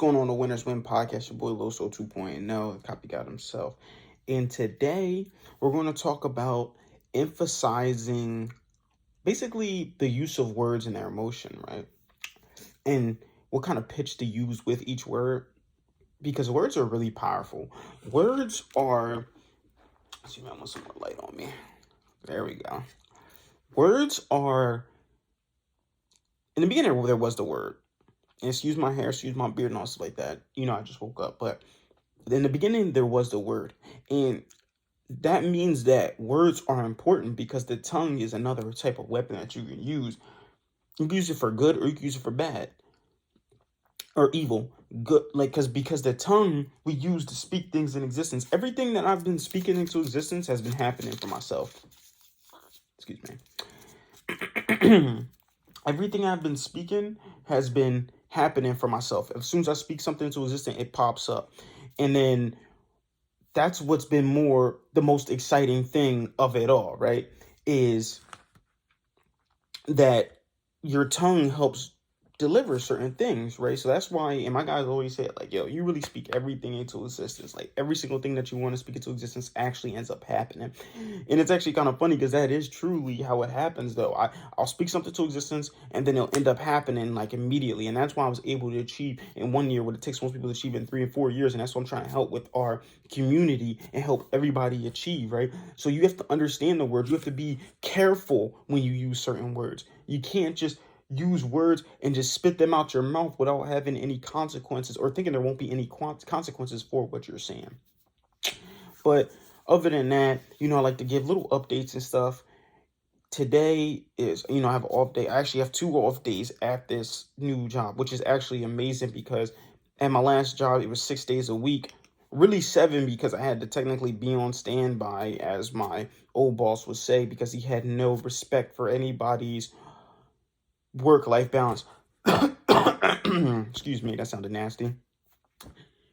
Going on the Winners Win podcast, your boy Loso 2.0, the copycat himself. And today we're going to talk about emphasizing basically the use of words and their emotion, right? And what kind of pitch to use with each word, because words are really powerful. Words are, excuse me, I want some more light on me. There we go. Words are, in the beginning, there was the word. And excuse my hair, excuse my beard, and all stuff like that. I just woke up, but in the beginning there was the word, and that means that words are important because the tongue is another type of weapon that you can use. You can use it for good or you can use it for bad or evil. Good, like because the tongue we use to speak things in existence. Everything that I've been speaking into existence has been happening for myself. Excuse me. Everything I've been speaking has been happening for myself. As soon as I speak something into existence, it pops up. And then that's what's been the most exciting thing of it all, right? Is that your tongue helps deliver certain things, right? So that's why, and my guys always say it, like, yo, you really speak everything into existence. Like every single thing that you want to speak into existence actually ends up happening. And it's actually kind of funny because that is truly how it happens, though. I'll speak something to existence and then it'll end up happening like immediately. And that's why I was able to achieve in 1 year what it takes most people to achieve in 3 and 4 years. And that's what I'm trying to help with our community and help everybody achieve, right? So you have to understand the words. You have to be careful when you use certain words. You can't just use words and just spit them out your mouth without having any consequences or thinking there won't be any consequences for what you're saying. But other than that, I like to give little updates and stuff. Today is, I have an off day. I actually have 2 off days at this new job, which is actually amazing because at my last job, it was 6 days a week. Really 7 because I had to technically be on standby, as my old boss would say, because he had no respect for anybody's work-life balance. Excuse me, that sounded nasty.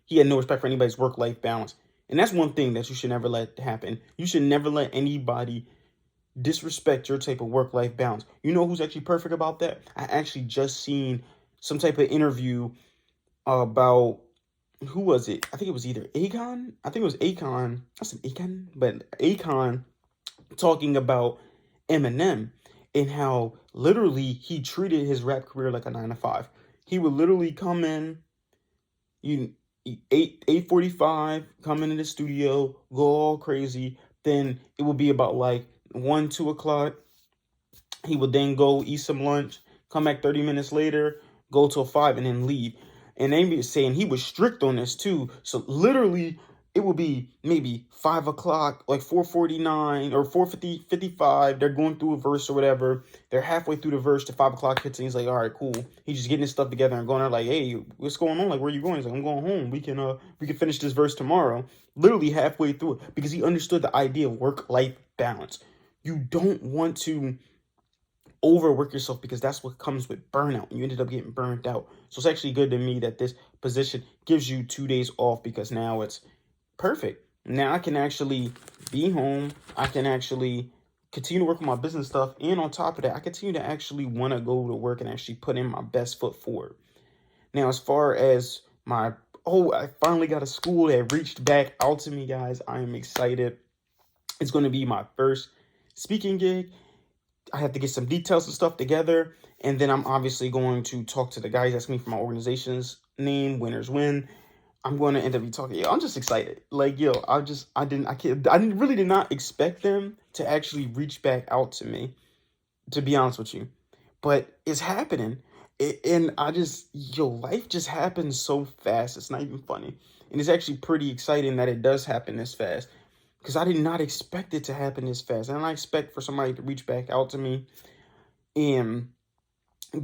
He had no respect for anybody's work-life balance. And that's one thing that you should never let happen. You should never let anybody disrespect your type of work-life balance. You know who's actually perfect about that? I actually just seen some type of interview about, who was it? I think it was either Akon. I think it was Akon. I said Akon, but Akon talking about Eminem and how literally he treated his rap career like a 9 to 5. He would literally come in, 8:45, come into the studio, go all crazy. Then it would be about like 1, 2 o'clock. He would then go eat some lunch, come back 30 minutes later, go till 5, and then leave. And they be saying he was strict on this too. So literally, it would be maybe 5 o'clock, like 4:49 or 4:50, 55. They're going through a verse or whatever. They're halfway through the verse to 5 o'clock hits, and he's like, all right, cool. He's just getting his stuff together and going there like, hey, what's going on? Like, where are you going? He's like, I'm going home. We can finish this verse tomorrow. Literally halfway through it, because he understood the idea of work-life balance. You don't want to overwork yourself because that's what comes with burnout, and you ended up getting burned out. So it's actually good to me that this position gives you 2 days off, because now it's perfect. Now I can actually be home. I can actually continue to work on my business stuff. And on top of that, I continue to actually want to go to work and actually put in my best foot forward. Now, as far as I finally got a school that reached back out to me, guys. I am excited. It's going to be my first speaking gig. I have to get some details and stuff together. And then I'm obviously going to talk to the guys asking me for my organization's name, Winners Win. I'm going to end up talking. I'm just excited. Like, yo, I really did not expect them to actually reach back out to me, to be honest with you. But it's happening. And life just happens so fast. It's not even funny. And it's actually pretty exciting that it does happen this fast, because I did not expect it to happen this fast. And I expect for somebody to reach back out to me and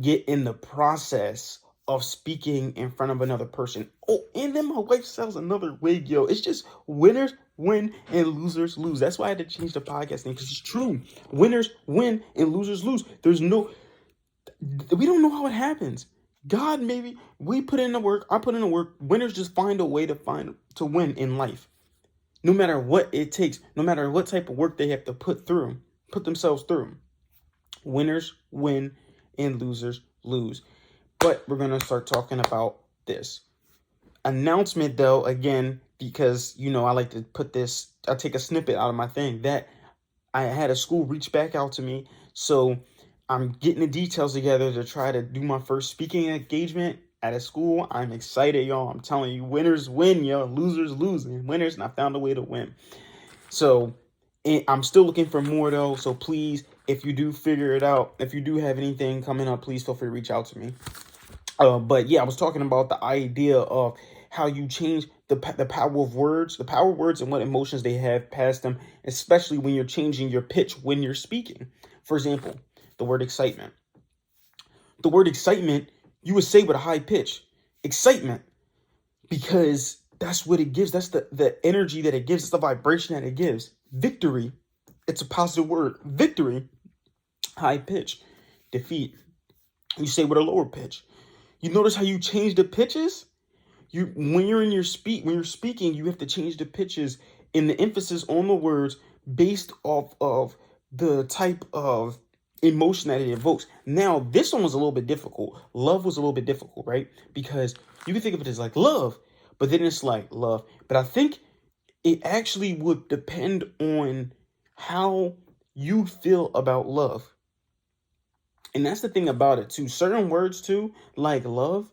get in the process of speaking in front of another person. Oh, and then my wife sells another wig, yo. It's just winners win and losers lose. That's why I had to change the podcast name, because it's true. Winners win and losers lose. We don't know how it happens. God, maybe we put in the work. I put in the work. Winners just find a way to win in life. No matter what it takes, no matter what type of work they have to put themselves through. Winners win and losers lose. But we're going to start talking about this. announcement though, again, because, I like to I take a snippet out of my thing, that I had a school reach back out to me. So I'm getting the details together to try to do my first speaking engagement at a school. I'm excited, y'all. I'm telling you, winners win, yo. Losers lose, and winners, and I found a way to win. So I'm still looking for more though. So please, if you do figure it out, if you do have anything coming up, please feel free to reach out to me. But yeah, I was talking about the idea of how you change the power of words, and what emotions they have past them, especially when you're changing your pitch when you're speaking. For example, the word excitement. The word excitement, you would say with a high pitch, excitement, because that's what it gives. That's the energy that it gives. It's the vibration that it gives. Victory, it's a positive word. Victory, high pitch. Defeat, you say with a lower pitch. You notice how you change the pitches? When you're speaking, you have to change the pitches and the emphasis on the words based off of the type of emotion that it evokes. Now, this one was a little bit difficult. Love was a little bit difficult, right? Because you can think of it as like love, but then it's like love. But I think it actually would depend on how you feel about love. And that's the thing about it too. Certain words too, like love,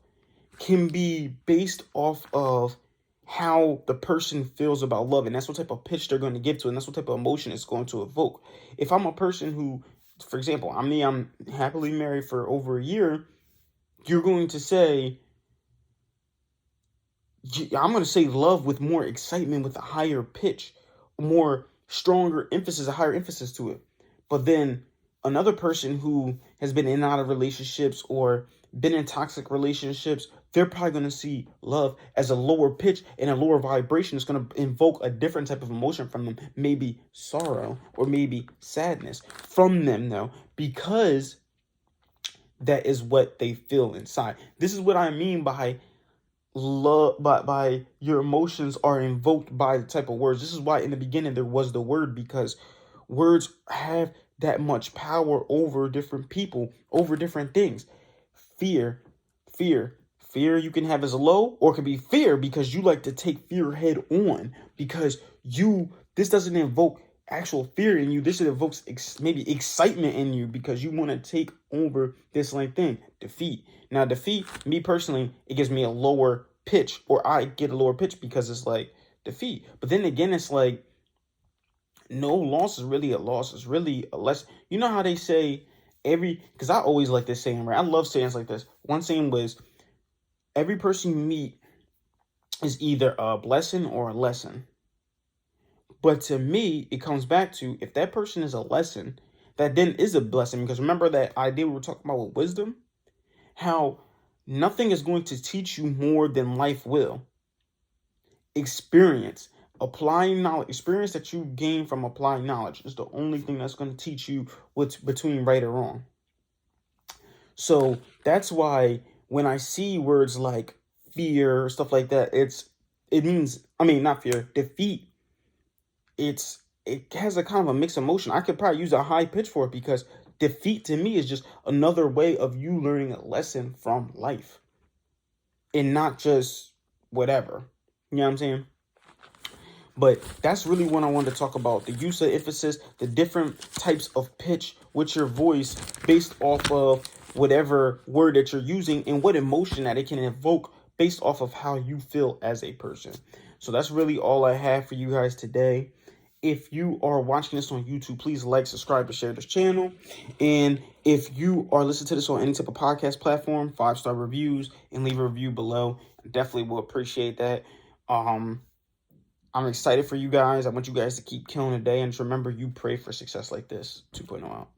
can be based off of how the person feels about love. And that's what type of pitch they're going to give to it. And that's what type of emotion it's going to evoke. If I'm a person who, for example, I'm happily married for over a year, you're going to say, I'm going to say love with more excitement, with a higher pitch, more stronger emphasis, a higher emphasis to it. But then another person who has been in and out of relationships or been in toxic relationships, they're probably going to see love as a lower pitch and a lower vibration. It's going to invoke a different type of emotion from them, maybe sorrow or maybe sadness from them, though, because that is what they feel inside. This is what I mean by love, by your emotions are invoked by the type of words. This is why in the beginning there was the word, because words have that much power over different people, over different things. Fear you can have as low, or it could be fear because you like to take fear head on, because this doesn't invoke actual fear in you. This evokes maybe excitement in you because you want to take over this like thing. Defeat. Now, defeat, me personally, it gives me a lower pitch, or I get a lower pitch because it's like defeat. But then again, it's like no loss is really a loss. It's really a less. You know how they say because I always like this saying, right? I love sayings like this. One saying was, every person you meet is either a blessing or a lesson. But to me, it comes back to, if that person is a lesson, that then is a blessing. Because remember that idea we were talking about with wisdom? How nothing is going to teach you more than life will. Experience. Applying knowledge, experience that you gain from applying knowledge is the only thing that's going to teach you what's between right or wrong. So that's why when I see words like fear, stuff like that, it means, not fear, defeat. It has a kind of a mixed emotion. I could probably use a high pitch for it, because defeat to me is just another way of you learning a lesson from life and not just whatever. You know what I'm saying? But that's really what I wanted to talk about. The use of emphasis, the different types of pitch with your voice based off of whatever word that you're using, and what emotion that it can evoke based off of how you feel as a person. So that's really all I have for you guys today. If you are watching this on YouTube, please like, subscribe, and share this channel. And if you are listening to this on any type of podcast platform, 5-star reviews and leave a review below. I definitely will appreciate that. I'm excited for you guys. I want you guys to keep killing the day. And just remember, you pray for success like this. 2.0 out.